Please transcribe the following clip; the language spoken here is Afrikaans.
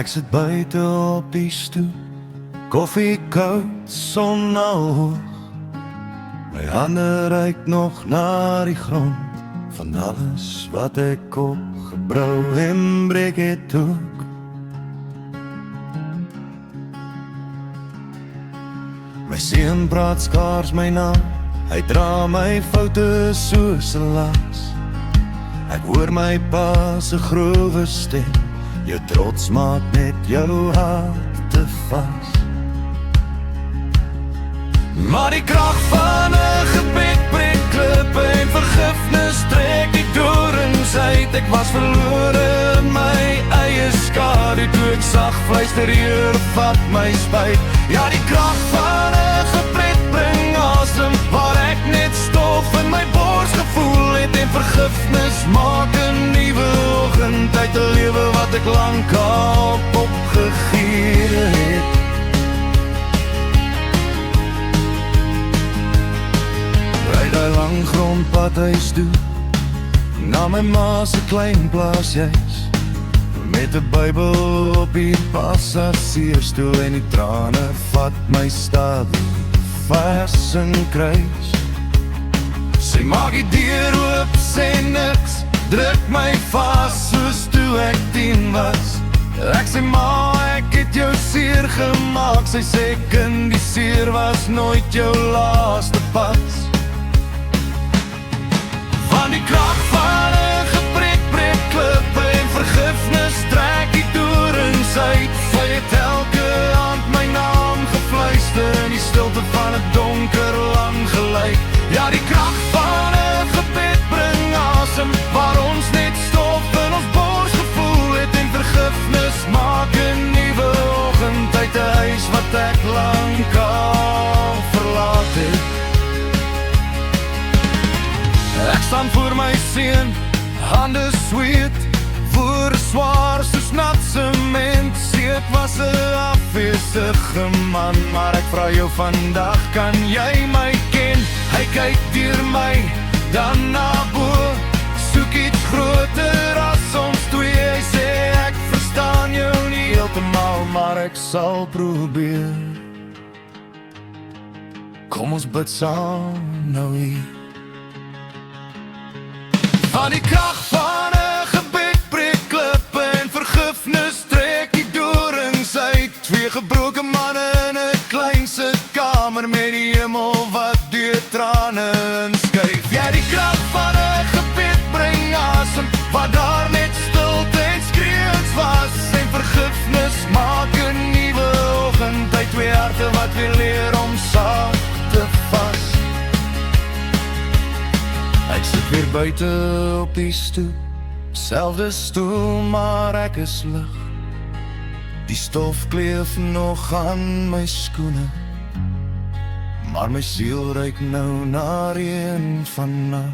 Ek sit buite op die stoep, koffie koud, son al hoog. My hande reik nog na die grond van alles wat ek opgebrou en breek het ook. My seun praat skaars my naam, hy dra my foute soos 'n las. Ek hoor my pa se groewe stem, jou trots maak net jou hart te vas. Maar die krag van 'n gebed breek klippe en vergifnis trek die dorings uit. Ek was verlore in my eie skadu toe ek sag fluister, Here, vat my spyt. Ja, die krag van 'n gebed bring asem, waar ek net stof in my bors gevoel het, en vergifnis maak 'n nuwe oggend uit 'n lewe wat ek lankal opgegee het. Ry die lang grondpad huis toe, na my ma se klein plaashuis, met 'n Bybel op die passasiersstoel, en die trane vat my stadig vas in kruis. Sy maak die deur oop, sê niks, druk my vas soos toe ek 10 was. Ek sê, ma, ek het jou seer gemaak. Sy sê, kind, die seer was nooit jou laaste pas. Van die krag van 'n gebed breek klippe en vergifnis trek die dorings uit. Sy het elke aand my naam gefluister in die stilte van 'n donker lang gelyk. Ja, die krag van 'n gebed bring asem, waar ons net stof in ons bors gevoel het, en vergifnis maak 'n nuwe oggend uit 'n huis wat ek lankal verlaat het. Ek staan voor my seun, hande sweet, woorde swaar soos nat sement. Sê ek was 'n afwesige man, maar ek vra jou vandag, kan jy my ken? Hy kyk deur my, dan na bo, soek iets groter as ons twee. Hy sê, ek verstaan jou nie heeltemal, maar ek sal probeer. Kom ons bid saam nou hier. Van die krag van 'n gebed breek klippe en vergifnis trek die dorings uit. Twee gebroke manne in 'n klein sitkamer met die hemel wat deur trane inskuif. Ja, die krag van 'n gebed bring asem, waar daar net stilte en skreeuens was, en vergifnis maak 'n nuwe oggend uit twee harte wat weer leer om saam te vas. Ek sit weer buite op die stoep, selfde stoel, maar ek is lig. Die stof kleef nog aan my skoene, maar my siel ruik nou na reën van nag.